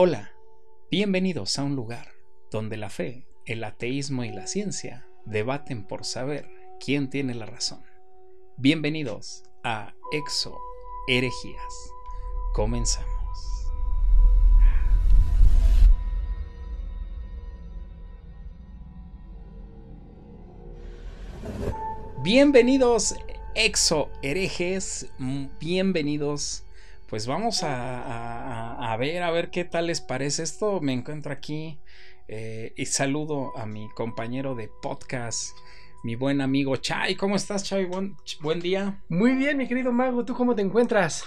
Hola, bienvenidos a un lugar donde la fe, el ateísmo y la ciencia debaten por saber quién tiene la razón. Bienvenidos a Exo Herejías. Comenzamos. Bienvenidos Exo Herejes, bienvenidos. Pues vamos a ver qué tal les parece esto. Me encuentro aquí y saludo a mi compañero de podcast, mi buen amigo Chay. ¿Cómo estás, Chay? Buen día. Muy bien, mi querido Mago, ¿tú cómo te encuentras?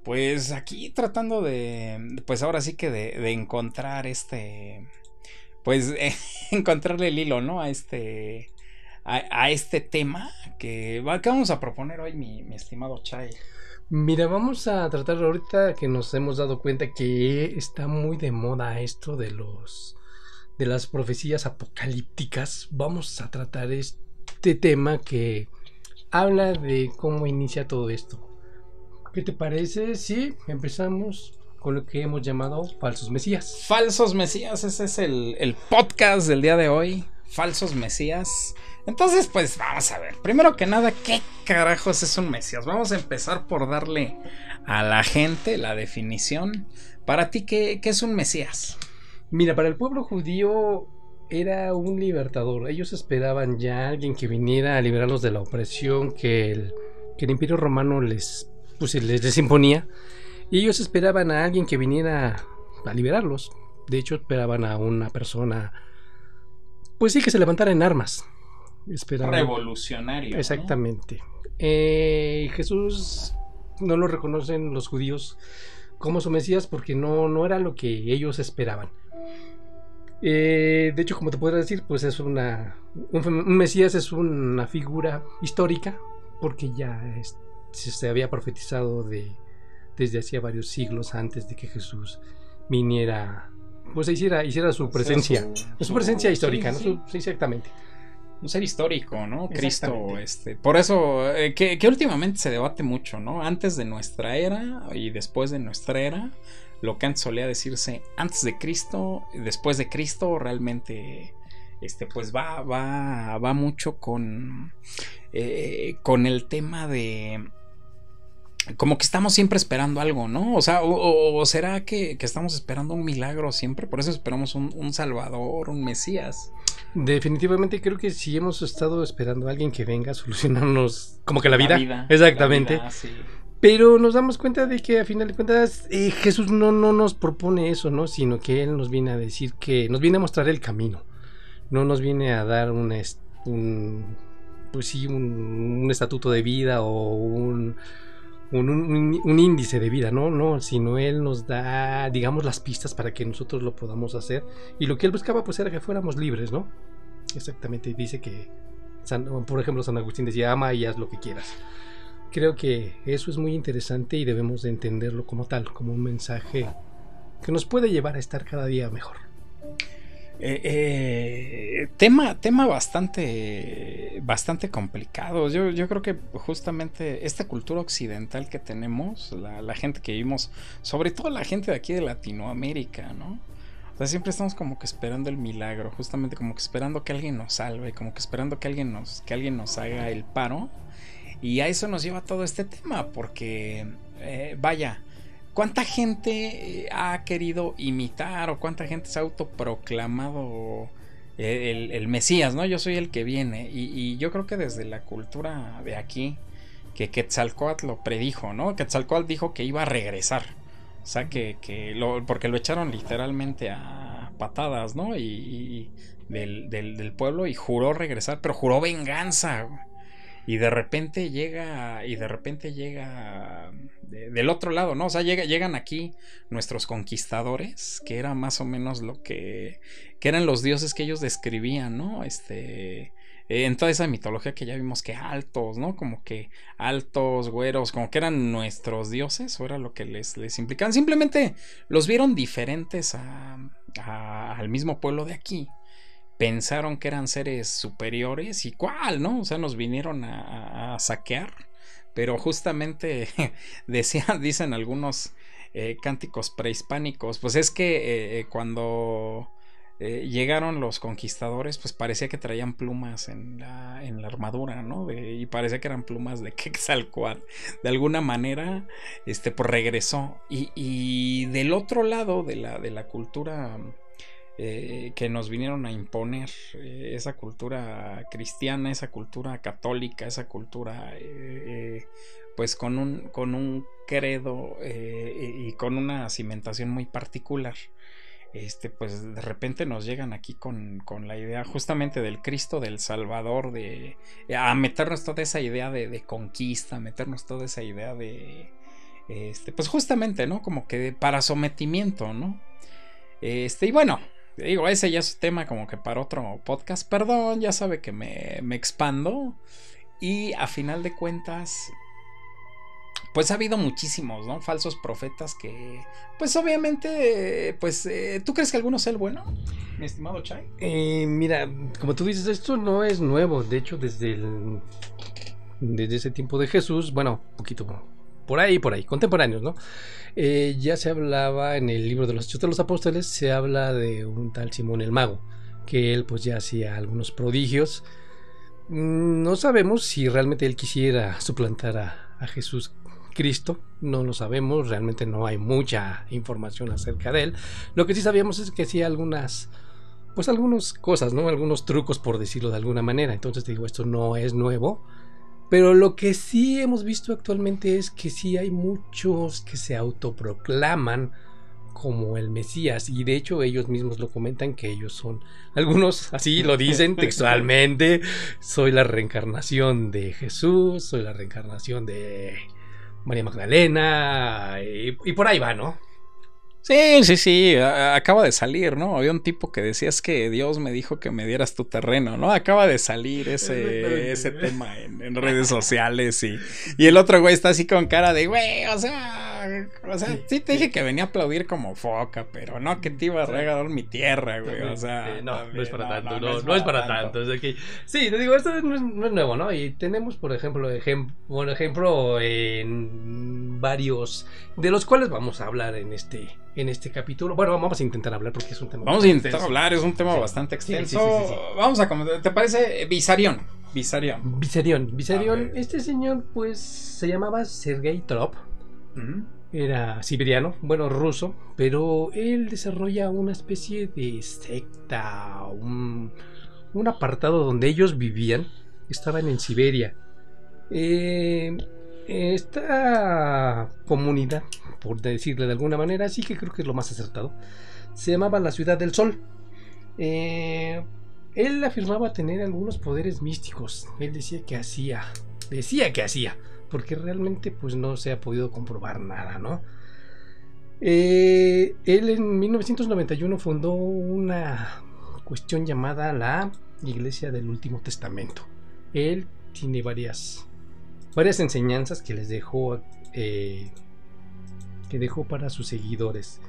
Pues aquí tratando pues ahora sí que de encontrar pues encontrarle el hilo, ¿no? A este tema que vamos a proponer hoy, mi estimado Chay. Mira, vamos a tratar ahorita que nos hemos dado cuenta que está muy de moda esto de las profecías apocalípticas. Vamos a tratar este tema que habla de cómo inicia todo esto. ¿Qué te parece si empezamos con lo que hemos llamado falsos mesías? Falsos mesías, ese es el podcast del día de hoy. Falsos mesías. Entonces, pues vamos a ver. Primero que nada, ¿qué carajos es un mesías? Vamos a empezar por darle a la gente la definición. Para ti, ¿qué es un mesías? Mira, para el pueblo judío era un libertador. Ellos esperaban ya a alguien que viniera a liberarlos de la opresión que el Imperio Romano les imponía. Y ellos esperaban a alguien que viniera a liberarlos. De hecho, esperaban a una persona, pues sí, que se levantara en armas. Revolucionario. Exactamente, ¿no? Jesús no lo reconocen los judíos como su Mesías porque no era lo que ellos esperaban. De hecho, como te podría decir, pues es un Mesías es una figura histórica porque ya se había profetizado desde hacía varios siglos antes de que Jesús viniera, pues hiciera su presencia, su presencia histórica, sí, ¿no? Sí, exactamente. Un ser histórico, ¿no? Cristo, por eso que últimamente se debate mucho, ¿no? Antes de nuestra era y después de nuestra era, lo que antes solía decirse antes de Cristo, después de Cristo, realmente pues va mucho con el tema de como que estamos siempre esperando algo, ¿no? O sea, o será que estamos esperando un milagro siempre, por eso esperamos un salvador, un mesías. Definitivamente creo que sí hemos estado esperando a alguien que venga a solucionarnos como que la vida. Exactamente. La vida, sí. Pero nos damos cuenta de que a final de cuentas Jesús no nos propone eso, ¿no? Sino que Él nos viene a decir que nos viene a mostrar el camino. No nos viene a dar un estatuto de vida o un índice de vida, no, sino Él nos da, digamos, las pistas para que nosotros lo podamos hacer. Y lo que Él buscaba pues era que fuéramos libres, ¿no? Exactamente, dice que, por ejemplo, San Agustín decía, ama y haz lo que quieras. Creo que eso es muy interesante y debemos de entenderlo como tal, como un mensaje que nos puede llevar a estar cada día mejor. Tema bastante complicado. Yo creo que justamente esta cultura occidental que tenemos, la gente que vivimos, sobre todo la gente de aquí de Latinoamérica, ¿no? O sea, siempre estamos como que esperando el milagro, justamente como que esperando que alguien nos salve, como que esperando que alguien nos haga el paro. Y a eso nos lleva todo este tema, porque vaya, ¿cuánta gente ha querido imitar o cuánta gente se ha autoproclamado el Mesías, ¿no? Yo soy el que viene. Y yo creo que desde la cultura de aquí, que Quetzalcóatl lo predijo, ¿no? Quetzalcóatl dijo que iba a regresar. O sea, porque lo echaron literalmente a patadas, ¿no? Y del pueblo y juró regresar, pero juró venganza. Y de repente llega del otro lado, ¿no? O sea, llegan aquí nuestros conquistadores, que era más o menos lo que eran los dioses que ellos describían, ¿no? En toda esa mitología que ya vimos, que altos, ¿no? Como que altos, güeros, como que eran nuestros dioses, o era lo que les implicaban. Simplemente los vieron diferentes al mismo pueblo de aquí. Pensaron que eran seres superiores y cuál, ¿no? O sea, nos vinieron a saquear. Pero justamente dicen algunos cánticos prehispánicos. Pues es que cuando llegaron los conquistadores, pues parecía que traían plumas en la armadura, ¿no? Y parecía que eran plumas de Quetzalcóatl. De alguna manera, pues regresó. Y del otro lado de la cultura que nos vinieron a imponer, esa cultura cristiana, esa cultura católica, esa cultura pues con un credo y con una cimentación muy particular. Pues de repente nos llegan aquí con la idea justamente del Cristo del Salvador, a meternos toda esa idea de conquista, meternos toda esa idea de pues justamente, ¿no? Como que para sometimiento, ¿no? Y bueno, digo, ese ya es tema como que para otro podcast, perdón, ya sabe que me expando. Y a final de cuentas, pues ha habido muchísimos, ¿no? Falsos profetas que, pues obviamente, pues, ¿tú crees que alguno sea el bueno, mi estimado Chay? Mira, como tú dices, esto no es nuevo. De hecho, desde ese tiempo de Jesús, bueno, un poquito por ahí, contemporáneos, ¿no? Ya se hablaba en el libro de los Hechos de los Apóstoles, se habla de un tal Simón el Mago, que él pues ya hacía algunos prodigios. No sabemos si realmente él quisiera suplantar a Jesús Cristo, no lo sabemos, realmente no hay mucha información acerca de él. Lo que sí sabíamos es que hacía algunas cosas, ¿no? Algunos trucos, por decirlo de alguna manera. Entonces te digo, esto no es nuevo. Pero lo que sí hemos visto actualmente es que sí hay muchos que se autoproclaman como el Mesías, y de hecho ellos mismos lo comentan, que ellos son, algunos así lo dicen textualmente: soy la reencarnación de Jesús, soy la reencarnación de María Magdalena, y por ahí va, ¿no? Sí, acaba de salir, ¿no? Había un tipo que decía: es que Dios me dijo que me dieras tu terreno, ¿no? Acaba de salir ese tema en redes sociales, y el otro güey está así con cara de, güey, o sea, sí te dije que venía a aplaudir como foca, pero no que te iba a regalar mi tierra, güey, o sea. No es para tanto, no es para tanto. O sea que, sí, te digo, esto no es nuevo, ¿no? Y tenemos, por ejemplo, en varios, de los cuales vamos a hablar en este capítulo. Bueno, vamos a intentar hablar porque es un tema. Vamos a intentar hablar, es un tema bastante extenso. Sí. Vamos a comentar. ¿Te parece? Visarión. Este señor, pues, se llamaba Sergei Trop. Era siberiano, bueno, ruso, pero él desarrolla una especie de secta, un apartado donde ellos vivían. Estaban en Siberia. Esta comunidad, por decirle de alguna manera, sí que creo que es lo más acertado, se llamaba la Ciudad del Sol. Él afirmaba tener algunos poderes místicos. Él decía que hacía, porque realmente pues no se ha podido comprobar nada, ¿no? Él en 1991 fundó una cuestión llamada la Iglesia del Último Testamento. Él tiene varias enseñanzas que les dejó para sus seguidores.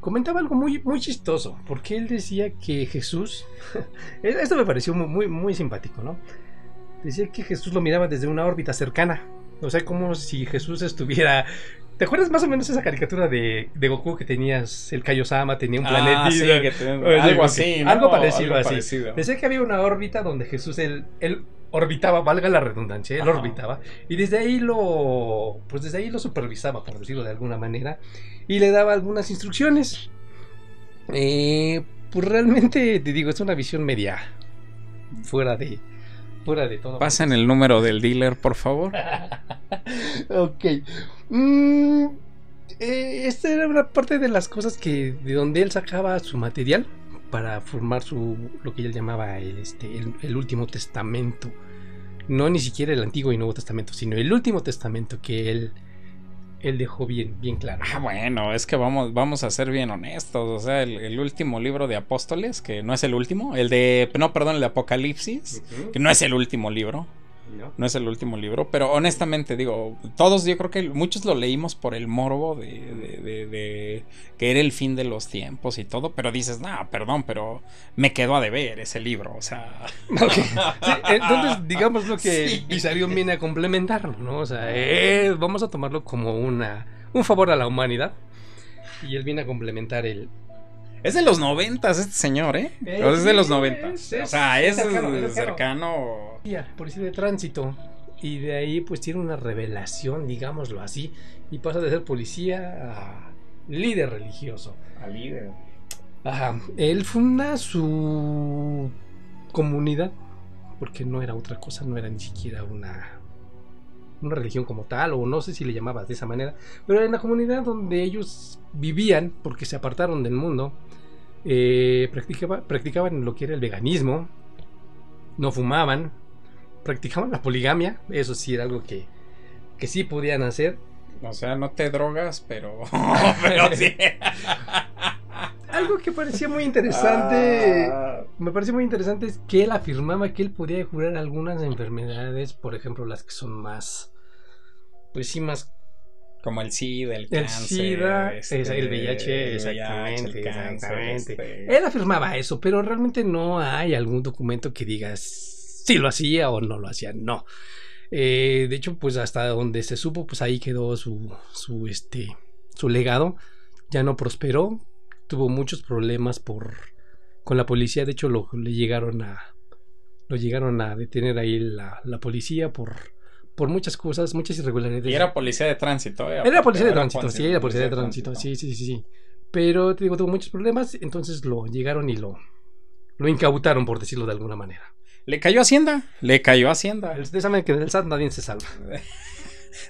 Comentaba algo muy, muy chistoso, porque él decía que Jesús esto me pareció muy, muy simpático, ¿no? Decía que Jesús lo miraba desde una órbita cercana, o sea, como si Jesús estuviera... ¿Te acuerdas más o menos esa caricatura de Goku que tenías el Kaiosama, tenía un planeta? Sí, algo así, ¿no? Algo parecido. Decía que había una órbita donde Jesús él orbitaba, valga la redundancia, él orbitaba, y desde ahí lo supervisaba, por decirlo de alguna manera, y le daba algunas instrucciones. Pues realmente, te digo, es una visión media fuera de todo. Pasen el número del dealer, por favor. Ok. Esta era una parte de las cosas de donde él sacaba su material para formar lo que él llamaba el Último Testamento. No ni siquiera el Antiguo y Nuevo Testamento, sino el Último Testamento que él dejó bien claro. Bueno, es que vamos a ser bien honestos. O sea, el último libro de Apóstoles, que no es el último, el de Apocalipsis, que no es el último libro. No es el último libro, pero honestamente digo, todos, yo creo que muchos lo leímos por el morbo de que era el fin de los tiempos y todo, pero dices, perdón, pero me quedó a deber ese libro, o sea. Okay. Sí, entonces digamos lo que Visarión viene a complementarlo, ¿no? O sea, vamos a tomarlo como una un favor a la humanidad. Y él viene a complementar el... Es de los 90s este señor, ¿eh? Es de los 90. O sea, es cercano. Policía de tránsito. Y de ahí pues tiene una revelación, digámoslo así. Y pasa de ser policía a líder religioso. A líder. Ajá. Él funda su comunidad. Porque no era otra cosa, no era ni siquiera una religión como tal, o no sé si le llamabas de esa manera, pero era una comunidad donde ellos vivían, porque se apartaron del mundo, practicaban lo que era el veganismo, no fumaban, practicaban la poligamia, eso sí era algo que sí podían hacer. O sea, no te drogas, pero sí. Algo que parecía muy interesante, me pareció muy interesante, es que él afirmaba que él podía curar algunas enfermedades, por ejemplo, las que son más, pues sí, más como el SIDA, el cáncer, el VIH, exactamente, el cáncer, exactamente. Él afirmaba eso, pero realmente no hay algún documento que diga si lo hacía o no lo hacía, no. De hecho, pues hasta donde se supo, pues ahí quedó su legado. Ya no prosperó, tuvo muchos problemas con la policía. De hecho, lo llegaron a detener ahí la policía por muchas cosas, muchas irregularidades. Y era policía de tránsito, ¿eh? Era policía de tránsito, sí, era policía de tránsito, sí. Pero te digo, tuvo muchos problemas, entonces lo llegaron y lo incautaron, por decirlo de alguna manera. Le cayó Hacienda. Ustedes saben que del SAT nadie se salva.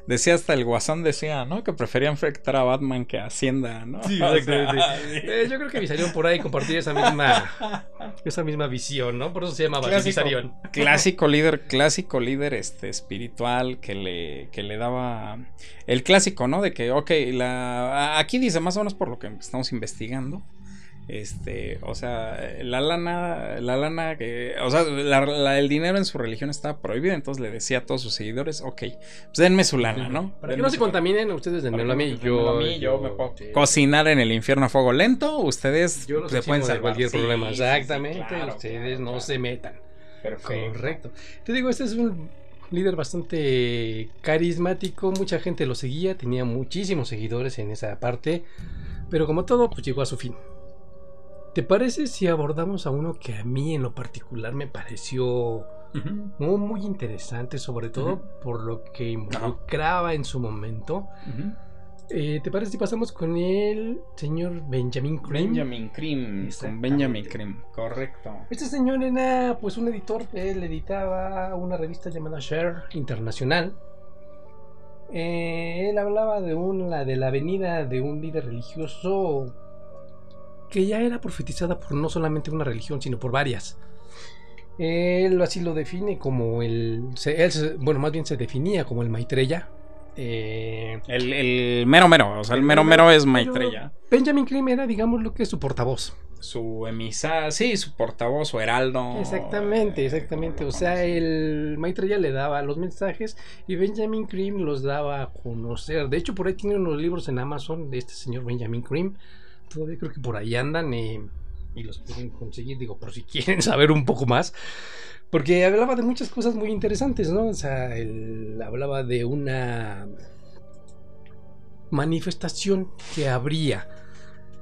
Decía hasta el Guasón, decía, ¿no? Que prefería enfrentar a Batman que a Hacienda, ¿no? Sí, exactamente. Yo creo que Visarión por ahí compartía esa misma visión, ¿no? Por eso se llamaba Visarión. Clásico líder espiritual que le daba el clásico, ¿no? De que, aquí dice más o menos por lo que estamos investigando. O sea, la lana que, o sea, el dinero en su religión estaba prohibido, entonces le decía a todos sus seguidores, pues denme su lana, ¿no? Para que no se contaminen, ustedes denmelo a mí. Yo me puedo cocinar en el infierno a fuego lento, ustedes se pueden salvar cualquier problema. Exactamente, claro, ustedes no se metan. Perfecto. Correcto. Te digo, este es un líder bastante carismático, mucha gente lo seguía, tenía muchísimos seguidores en esa parte, pero como todo, pues llegó a su fin. ¿Te parece si abordamos a uno que a mí en lo particular me pareció muy interesante, sobre todo por lo que involucraba en su momento? ¿Te parece si pasamos con el señor Benjamin Creme? Con Benjamin Creme, correcto. Este señor era pues un editor, él editaba una revista llamada Share Internacional. Él hablaba de la venida de un líder religioso que ya era profetizada por no solamente una religión, sino por varias. Él así lo define como más bien se definía como el Maitreya. El mero, o sea, el mero es Maitreya. Benjamin Creme era, digamos, lo que es su portavoz. Su emisario, sí, su portavoz, su heraldo. Exactamente. O sea, el Maitreya le daba los mensajes y Benjamin Creme los daba a conocer. De hecho, por ahí tiene unos libros en Amazon de este señor Benjamin Creme. Todavía creo que por ahí andan y los pueden conseguir, digo, por si quieren saber un poco más. Porque hablaba de muchas cosas muy interesantes, ¿no? O sea, él hablaba de una manifestación que habría.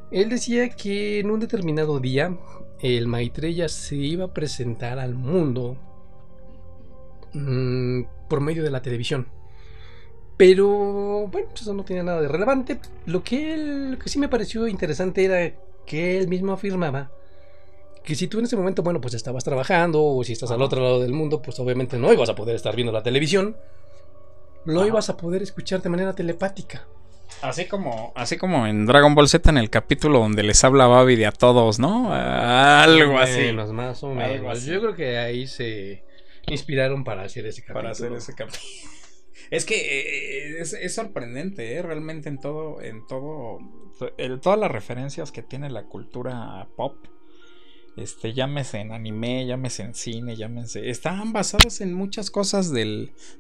Él decía que en un determinado día el Maitreya se iba a presentar al mundo por medio de la televisión. Pero bueno, pues eso no tenía nada de relevante. Lo que sí me pareció interesante era que él mismo afirmaba que si tú en ese momento, bueno, pues estabas trabajando o si estás al otro lado del mundo, pues obviamente no ibas a poder estar viendo la televisión, lo ibas a poder escuchar de manera telepática. Así como en Dragon Ball Z en el capítulo donde les habla Babidi a todos, ¿no? Algo así. Más o menos. Yo creo que ahí se inspiraron para hacer ese capítulo. Es que es sorprendente, realmente en todas las referencias que tiene la cultura pop, llámese en anime, llámese en cine, están basadas en muchas cosas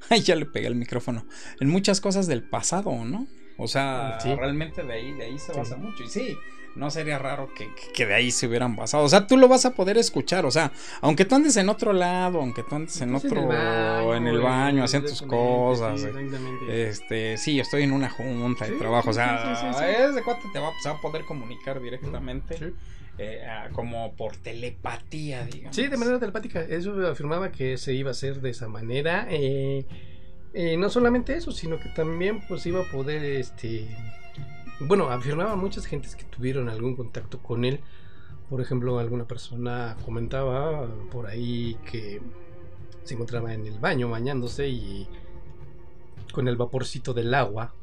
ay, ya le pegué el micrófono, en muchas cosas del pasado, ¿no? O sea, sí. Realmente de ahí se basa mucho. Y sí, no sería raro que de ahí se hubieran basado. O sea, tú lo vas a poder escuchar. O sea, aunque tú andes en otro lado, aunque tú andes en otro, en el baño, haciendo tus cosas. Sí, yo estoy en una junta de trabajo. O sea, es de cuánto te va a poder comunicar directamente. Sí. Como por telepatía, digamos. Sí, de manera telepática. Eso afirmaba que se iba a hacer de esa manera. No solamente eso, sino que también pues iba a poder, bueno, afirmaban muchas gentes que tuvieron algún contacto con él. Por ejemplo, alguna persona comentaba por ahí que se encontraba en el baño bañándose y con el vaporcito del agua.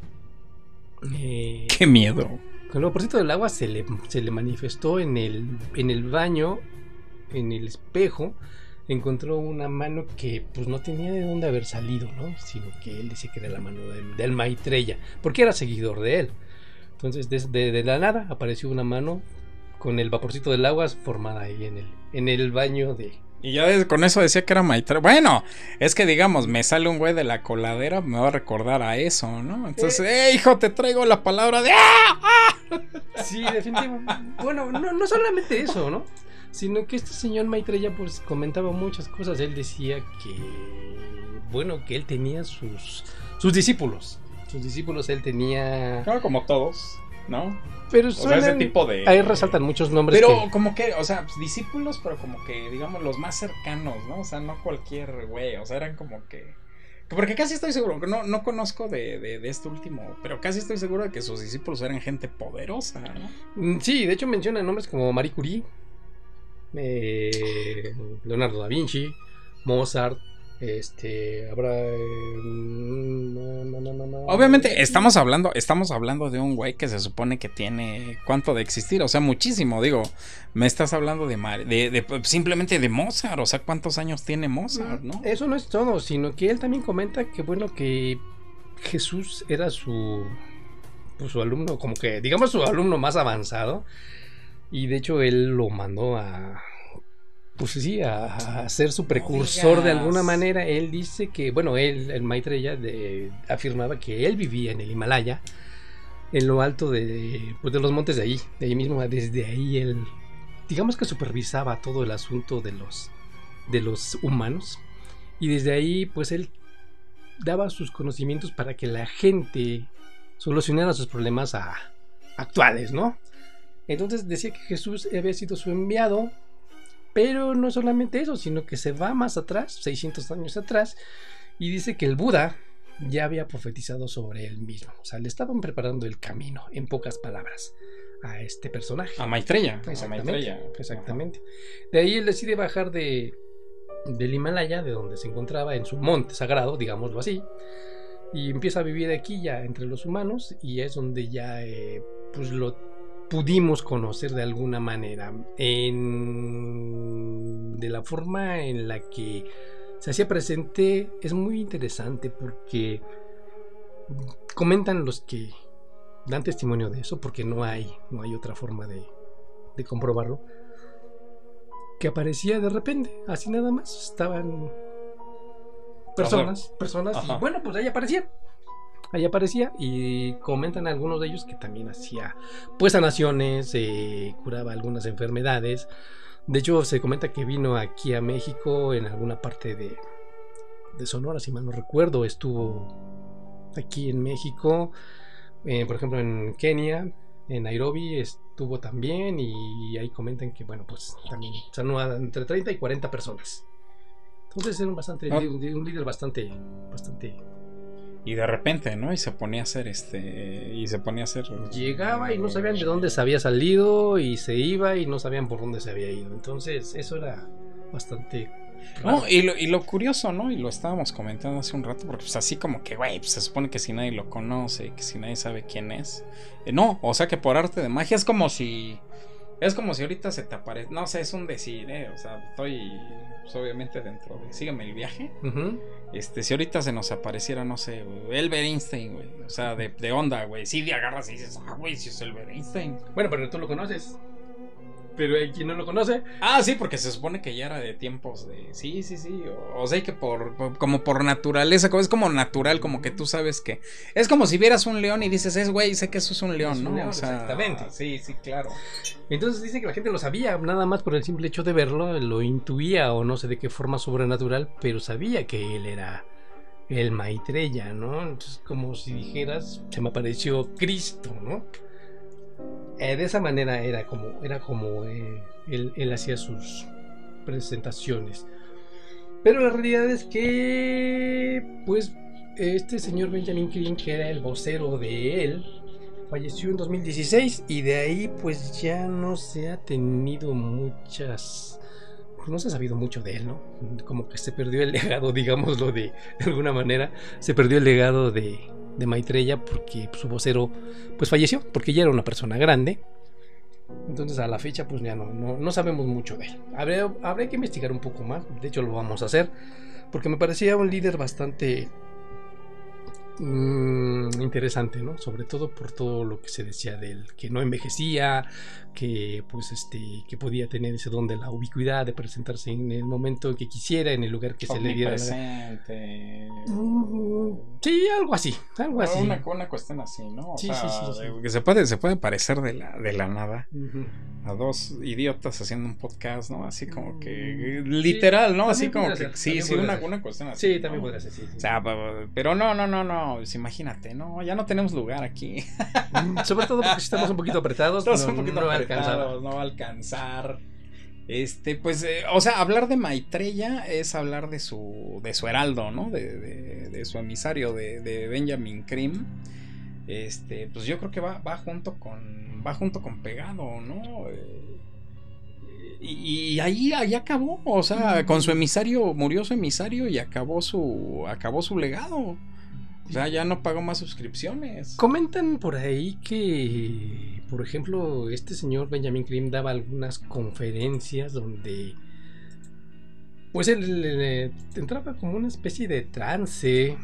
¡Qué miedo! Con el vaporcito del agua se le manifestó en el baño, en el espejo. Encontró una mano que pues no tenía de dónde haber salido, ¿no? Sino que él decía que era la mano del Maitreya, porque era seguidor de él. Entonces de la nada apareció una mano con el vaporcito del agua formada ahí en el baño de... Y ya con eso decía que era Maitreya. Bueno, es que digamos, me sale un güey de la coladera, me va a recordar a eso, ¿no? Entonces, hijo, te traigo la palabra de... Sí, definitivamente. Bueno, no solamente eso, ¿no? Sino que este señor Maitreya pues comentaba muchas cosas. Él decía que, bueno, que él tenía sus discípulos. Sus discípulos él tenía... Claro, como todos, ¿no? Pero suenan, ese tipo de... Ahí resaltan muchos nombres. Pero como que, o sea, discípulos, pero como que, digamos, los más cercanos, ¿no? O sea, no cualquier güey, o sea, eran como que... Porque casi estoy seguro, que no conozco de este último, pero casi estoy seguro de que sus discípulos eran gente poderosa, ¿no? Sí, de hecho menciona nombres como Marie Curie, Leonardo da Vinci, Mozart, Obviamente estamos hablando de un güey que se supone que tiene cuánto de existir, o sea, muchísimo, digo, me estás hablando de simplemente de Mozart, o sea, cuántos años tiene Mozart, ¿no? Eso no es todo, sino que él también comenta que bueno, que Jesús era su alumno, como que digamos su alumno más avanzado, y de hecho él lo mandó a ser su precursor de alguna manera. Él dice que, bueno, el Maitreya afirmaba que él vivía en el Himalaya, en lo alto de los montes de ahí mismo. Desde ahí él, digamos que supervisaba todo el asunto de los humanos, y desde ahí pues él daba sus conocimientos para que la gente solucionara sus problemas actuales, ¿no? Entonces decía que Jesús había sido su enviado. Pero no solamente eso, sino que se va más atrás, 600 años atrás, y dice que el Buda ya había profetizado sobre él mismo. O sea, le estaban preparando el camino, en pocas palabras, a este personaje. A Maitreya. Exactamente. De ahí él decide bajar del Himalaya, de donde se encontraba en su monte sagrado, digámoslo así, y empieza a vivir aquí ya entre los humanos, y es donde ya pues lo pudimos conocer de alguna manera, de la forma en la que se hacía presente. Es muy interesante porque comentan los que dan testimonio de eso, porque no hay otra forma de comprobarlo, que aparecía de repente, así nada más, estaban personas y bueno, pues ahí aparecía, y comentan algunos de ellos que también hacía pues sanaciones, curaba algunas enfermedades. De hecho se comenta que vino aquí a México en alguna parte de Sonora, si mal no recuerdo. Estuvo aquí en México, por ejemplo en Kenia, en Nairobi estuvo también, y ahí comentan que bueno, pues también sanó entre 30 y 40 personas. Entonces era un líder bastante. Y de repente, ¿no? Y se ponía a hacer Llegaba y no sabían de dónde se había salido, y se iba y no sabían por dónde se había ido. Entonces eso era bastante raro. No, y lo curioso, ¿no? Y lo estábamos comentando hace un rato, porque pues así como que, güey, pues se supone que si nadie lo conoce, que si nadie sabe quién es. No, o sea que por arte de magia es como si ahorita se te aparece. No sé, es un decir, o sea, estoy pues, obviamente dentro de sígueme el viaje. Uh-huh. Si ahorita se nos apareciera, no sé, Albert Einstein, güey. O sea, de onda, güey. Sí, de agarras y dices, güey, si es Albert Einstein. Bueno, pero tú lo conoces. Pero hay quien no lo conoce. Ah, sí, porque se supone que ya era de tiempos de... Sí. O sea, que como por naturaleza, es como natural, como que tú sabes que... Es como si vieras un león y dices, güey, sé que eso es un león, ¿no? O sea, exactamente. Sí, claro. Entonces dicen que la gente lo sabía, nada más por el simple hecho de verlo, lo intuía o no sé de qué forma sobrenatural, pero sabía que él era el Maitreya, ¿no? Entonces, como si dijeras, se me apareció Cristo, ¿no? De esa manera era como él hacía sus presentaciones. Pero la realidad es que, pues, este señor Benjamin Creme, que era el vocero de él, falleció en 2016 y de ahí, pues, ya no se ha tenido muchas... No se ha sabido mucho de él, ¿no? Como que se perdió el legado, digámoslo de alguna manera. Se perdió el legado de Maitreya porque su vocero pues falleció, porque ya era una persona grande. Entonces a la fecha pues ya no sabemos mucho de él. Habría que investigar un poco más. De hecho lo vamos a hacer, porque me parecía un líder bastante interesante, ¿no? Sobre todo por todo lo que se decía de él, que no envejecía, que pues que podía tener ese don de la ubicuidad, de presentarse en el momento en que quisiera, en el lugar que se le diera. Sí, algo así. Una cuestión así, ¿no? Sí. Que se puede parecer de la nada a dos idiotas haciendo un podcast, ¿no? Así como que literal, ¿no? Así como que una cuestión así. Sí, también podría ser, sí. O sea, pero no, pues imagínate, no, ya no tenemos lugar aquí. Sobre todo porque estamos un poquito apretados. No va a alcanzar. Pues, o sea, hablar de Maitreya es hablar de su heraldo, ¿no? De su emisario, de Benjamin Creme. Pues yo creo que va junto con Pegado, ¿no? Y ahí acabó, o sea, con su emisario, murió su emisario y acabó su legado. O sea, ya no pagó más suscripciones. Comentan por ahí que, por ejemplo, este señor Benjamin Creme daba algunas conferencias donde pues él entraba como una especie de trance.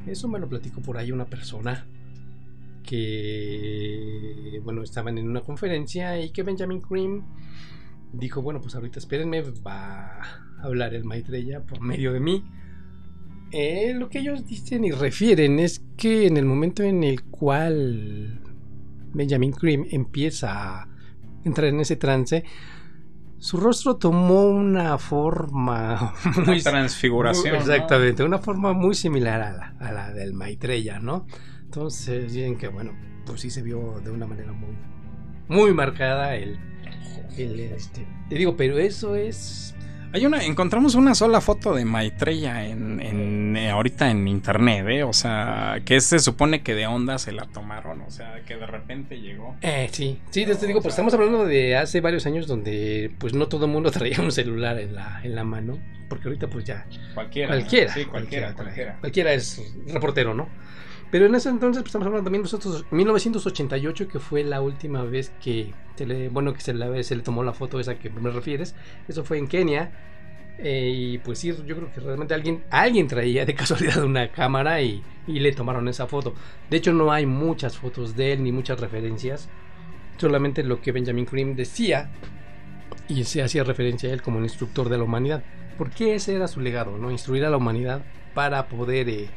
Eso me lo platicó por ahí una persona que, bueno, estaban en una conferencia y que Benjamin Creme dijo, bueno, pues ahorita espérenme, va a hablar el Maitreya por medio de mí. Lo que ellos dicen y refieren es que en el momento en el cual Benjamin Creme empieza a entrar en ese trance, su rostro tomó una forma muy transfiguración, exactamente, ¿no? Una forma muy similar a la del Maitreya, ¿no? Entonces dicen que, bueno, pues sí se vio de una manera muy, muy marcada te digo, pero eso es... Encontramos una sola foto de Maitreya ahorita en internet, o sea, que se supone que de onda se la tomaron, o sea, que de repente llegó. Sí, te digo, pues estamos hablando de hace varios años donde pues no todo el mundo traía un celular en la mano, porque ahorita pues ya cualquiera es reportero, ¿no? Pero en ese entonces pues, estamos hablando también nosotros 1988, que fue la última vez que se le tomó la foto esa que me refieres. Eso fue en Kenia. Y pues sí, yo creo que realmente alguien traía de casualidad una cámara y le tomaron esa foto. De hecho no hay muchas fotos de él ni muchas referencias, solamente lo que Benjamin Creme decía, y se hacía referencia a él como un instructor de la humanidad, porque ese era su legado, ¿no? Instruir a la humanidad para poder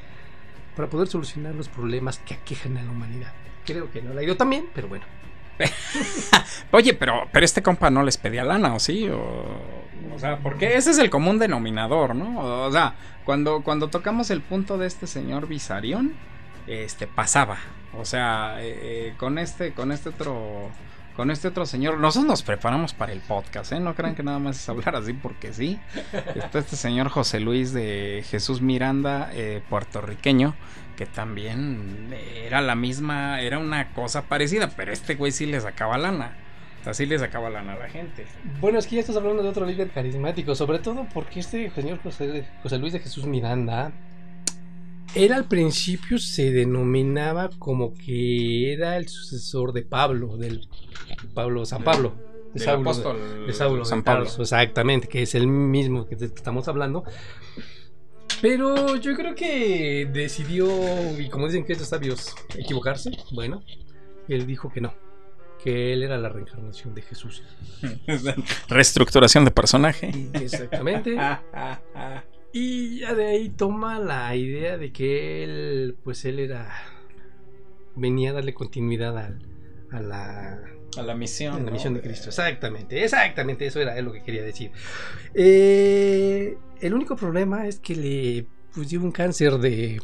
solucionar los problemas que aquejan a la humanidad. Creo que no la ha ido tan bien, pero bueno. Oye, pero este compa no les pedía lana, ¿o sí? O sea, porque ese es el común denominador, ¿no? O sea, cuando tocamos el punto de este señor Visarión, pasaba. O sea, con este otro señor, nosotros nos preparamos para el podcast, ¿eh? No crean que nada más es hablar así porque sí. Está este señor José Luis de Jesús Miranda, puertorriqueño, que también era una cosa parecida, pero este güey sí le sacaba lana. O sea, sí le sacaba lana a la gente. Bueno, es que ya estás hablando de otro líder carismático, sobre todo porque este señor José Luis de Jesús Miranda, él al principio se denominaba como que era el sucesor de Pablo, San Pablo. Del apóstol de Saulo, San Pablo. Exactamente, que es el mismo que estamos hablando. Pero yo creo que decidió, y como dicen que estos sabios, equivocarse. Bueno, él dijo que no, que él era la reencarnación de Jesús. Reestructuración de personaje. Exactamente. Y ya de ahí toma la idea de que él, pues él venía a darle continuidad a la misión. A la misión de Cristo. Exactamente, eso era lo que quería decir. El único problema es que le dio un cáncer de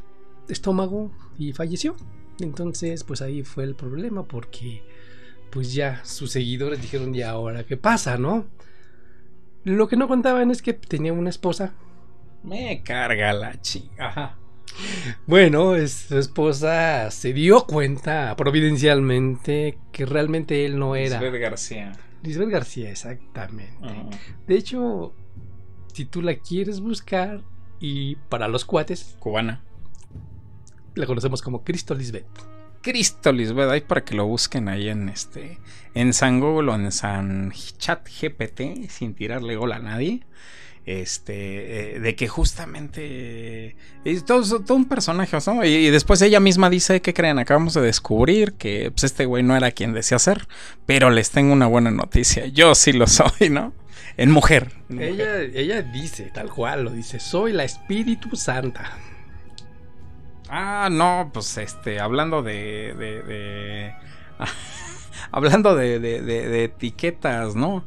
estómago y falleció. Entonces, pues ahí fue el problema, porque pues ya sus seguidores dijeron, ¿y ahora qué pasa, no? Lo que no contaban es que tenía una esposa. Me carga la chica. Ajá. Bueno, su esposa se dio cuenta providencialmente que realmente él no era Lisbeth García. Lisbeth García, exactamente. De hecho, si tú la quieres buscar, y para los cuates, cubana, la conocemos como Cristo Lisbeth. Cristo Lisbeth, ahí para que lo busquen ahí en San Google o en San Chat GPT, sin tirarle gol a nadie. De que justamente es todo un personaje, ¿no? Y después ella misma dice, ¿qué creen? Acabamos de descubrir que pues, este güey no era quien decía ser, pero les tengo una buena noticia, yo sí lo soy, ¿no? En mujer. Ella dice, tal cual lo dice, soy la Espíritu Santa. Ah, no, pues hablando hablando de etiquetas, ¿no?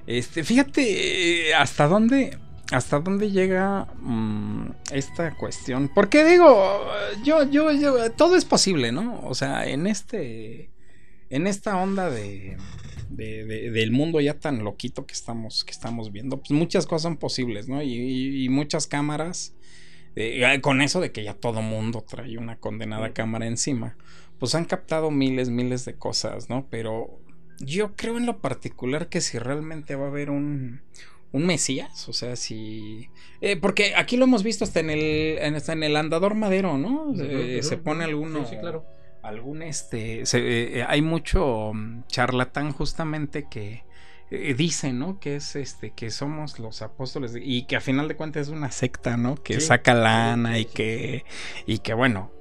Fíjate hasta dónde llega esta cuestión. Porque digo, yo todo es posible, ¿no? O sea, en esta onda del mundo ya tan loquito que estamos viendo, pues muchas cosas son posibles, ¿no? Y muchas cámaras, con eso de que ya todo mundo trae una condenada cámara encima, pues han captado miles de cosas, ¿no? Pero yo creo en lo particular que si realmente va a haber un Mesías, o sea, si porque aquí lo hemos visto hasta en el Andador Madero, ¿no? Se pone alguno, sí, claro, algún hay mucho charlatán justamente que dice, ¿no? Que es que somos los apóstoles y que a final de cuentas es una secta, ¿no? Que saca lana y que bueno,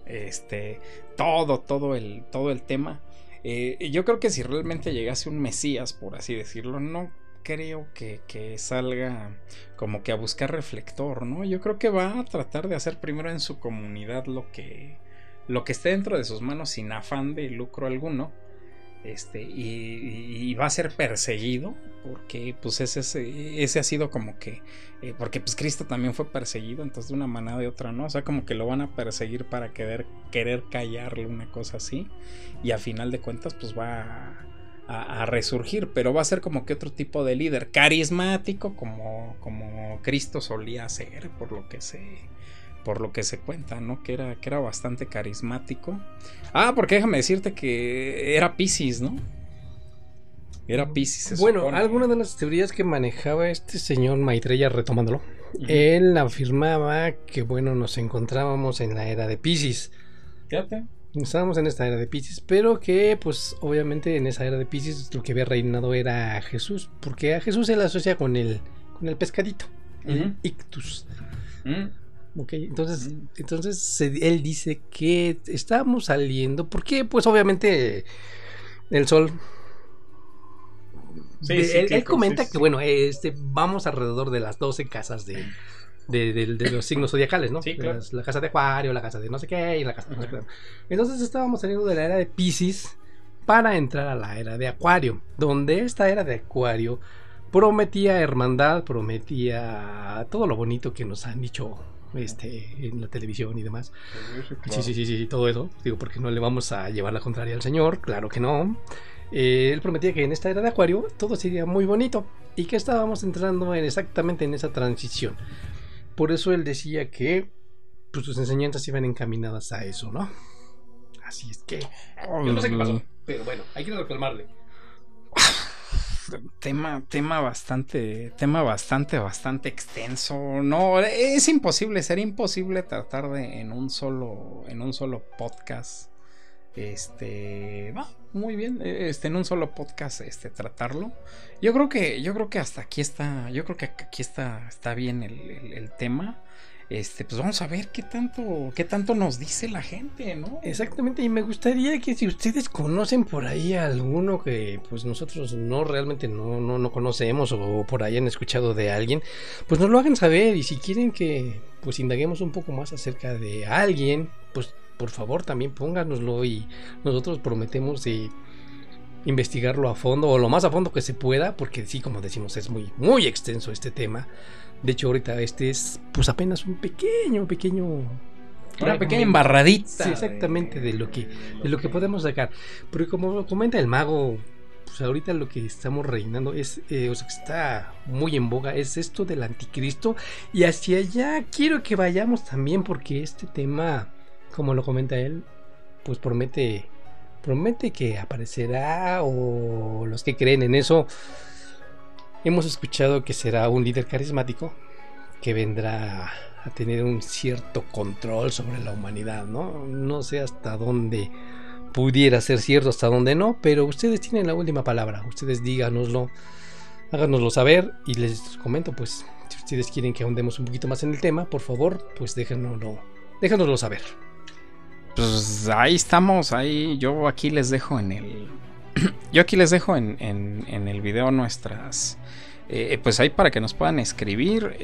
todo el tema. Yo creo que si realmente llegase un Mesías, por así decirlo, no creo que salga como que a buscar reflector, ¿no? Yo creo que va a tratar de hacer primero en su comunidad lo que esté dentro de sus manos sin afán de lucro alguno. Y va a ser perseguido porque pues ese ha sido como que porque pues Cristo también fue perseguido, entonces de una manera de otra, ¿no? O sea, como que lo van a perseguir para querer callarle, una cosa así, y a final de cuentas pues va a resurgir, pero va a ser como que otro tipo de líder carismático como Cristo solía ser, por lo que se cuenta, ¿no? Que era bastante carismático. Porque déjame decirte que era Piscis, ¿no? Era Piscis. Bueno, alguna de las teorías que manejaba este señor Maitreya, retomándolo, él afirmaba que, bueno, nos encontrábamos en la era de Piscis. Fíjate. Estábamos en esta era de Piscis, pero que, pues, obviamente en esa era de Piscis lo que había reinado era Jesús, porque a Jesús se le asocia con el pescadito, el ictus. Ok, entonces él dice que estábamos saliendo, porque pues obviamente el sol, él comenta que bueno, vamos alrededor de las 12 casas de los signos zodiacales, ¿no? Sí, claro. La casa de Acuario, la casa de no sé qué, y la casa de no sé qué. Entonces estábamos saliendo de la era de Piscis para entrar a la era de Acuario, donde esta era de Acuario prometía hermandad, prometía todo lo bonito que nos han dicho en la televisión y demás. Claro. Sí, todo eso. Digo, porque no le vamos a llevar la contraria al Señor, claro que no. Él prometía que en esta era de Acuario todo sería muy bonito y que estábamos entrando exactamente en esa transición. Por eso él decía que pues, sus enseñanzas iban encaminadas a eso, ¿no? Así es que yo no sé qué pasó, pero bueno, hay que reclamarle. Tema bastante extenso. No, es imposible, sería imposible tratar de en un solo podcast. Muy bien, en un solo podcast tratarlo. Yo creo que hasta aquí está, yo creo que aquí está bien el tema. pues vamos a ver qué tanto nos dice la gente, ¿no? Exactamente, y me gustaría que si ustedes conocen por ahí a alguno que pues nosotros realmente no conocemos, o por ahí han escuchado de alguien, pues nos lo hagan saber. Y si quieren que pues indaguemos un poco más acerca de alguien, pues por favor también pónganoslo, y nosotros prometemos investigarlo a fondo, o lo más a fondo que se pueda, porque sí, como decimos, es muy, muy extenso este tema. De hecho, ahorita este es pues apenas una pequeña embarradita. Sí, exactamente, de lo que podemos sacar. Porque como comenta el mago, pues ahorita lo que estamos reinando es, o sea, que está muy en boga, es esto del anticristo. Y hacia allá quiero que vayamos también, porque este tema, como lo comenta él, pues promete que aparecerá, o los que creen en eso, hemos escuchado que será un líder carismático que vendrá a tener un cierto control sobre la humanidad, ¿no? No sé hasta dónde pudiera ser cierto, hasta dónde no, pero ustedes tienen la última palabra. Ustedes díganoslo, háganoslo saber, y les comento, pues, si ustedes quieren que ahondemos un poquito más en el tema, por favor, pues déjanoslo saber. Pues ahí estamos, yo aquí les dejo en el video nuestras, pues ahí para que nos puedan escribir,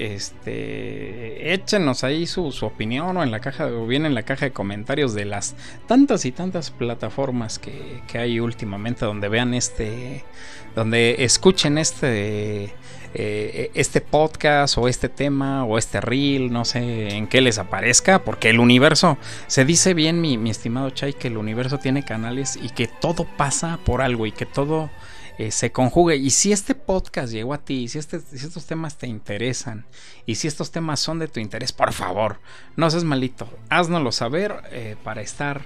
échenos ahí su opinión, o bien en la caja de comentarios de las tantas y tantas plataformas que hay últimamente, donde vean donde escuchen este podcast, o este tema, o este reel, no sé en qué les aparezca, porque el universo, se dice bien, mi estimado Chay, que el universo tiene canales y que todo pasa por algo, y que todo se conjugue. Y si este podcast llegó a ti, si estos temas te interesan, y si estos temas son de tu interés, por favor, no seas malito, háznoslo saber, para estar,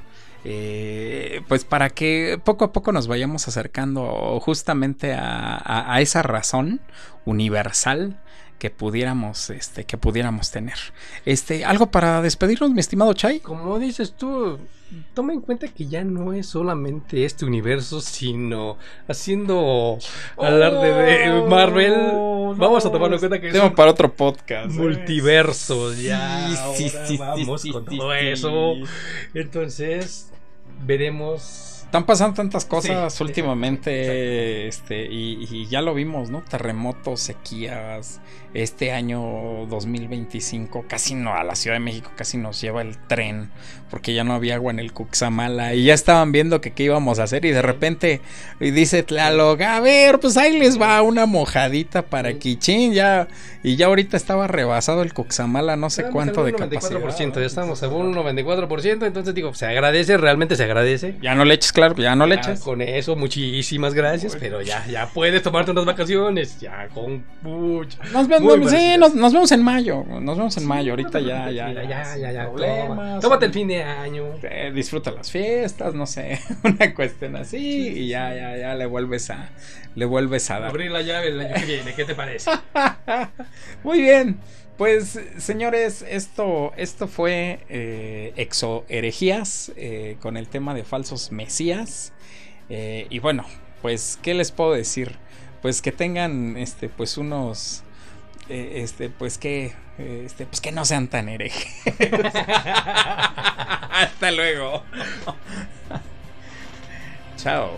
pues para que poco a poco nos vayamos acercando justamente a esa razón universal que pudiéramos tener. Algo para despedirnos, mi estimado Chay. Como dices tú, toma en cuenta que ya no es solamente este universo, sino haciendo alarde de Marvel. Vamos a tomarlo en cuenta que es para otro podcast. Multiversos, ya. Sí, vamos con todo eso. Entonces, veremos. Están pasando tantas cosas últimamente, y ya lo vimos, ¿no? Terremotos, sequías. Este año 2025 casi a la Ciudad de México casi nos lleva el tren, porque ya no había agua en el Cuxamala, y ya estaban viendo qué íbamos a hacer, y de repente dice Tlaloc, a ver, pues ahí les va una mojadita para Quichín, y ya ahorita estaba rebasado el Cuxamala, no sé cuánto de capacidad. 94%, ya estamos a un 94%, entonces digo, se agradece, realmente se agradece. Ya no le eches, claro, ya no le eches. Con eso, muchísimas gracias, pero ya puedes tomarte unas vacaciones, ya con mucho. Nos vemos en mayo. Ahorita ya. Tómate el fin de año. Disfruta las fiestas, no sé, una cuestión así, y ya le vuelves a dar. Abrir la llave el año que viene, ¿qué te parece? Muy bien. Pues señores, esto fue Exoherejías, con el tema de falsos mesías, y bueno, pues qué les puedo decir, pues que tengan pues unos pues que no sean tan herejes. Hasta luego. Chao.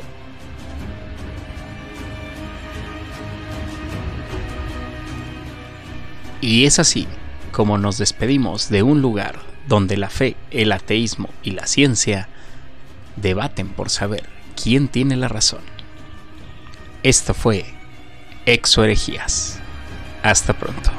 Y es así como nos despedimos de un lugar donde la fe, el ateísmo y la ciencia debaten por saber quién tiene la razón. Esto fue Exoherejías. Hasta pronto.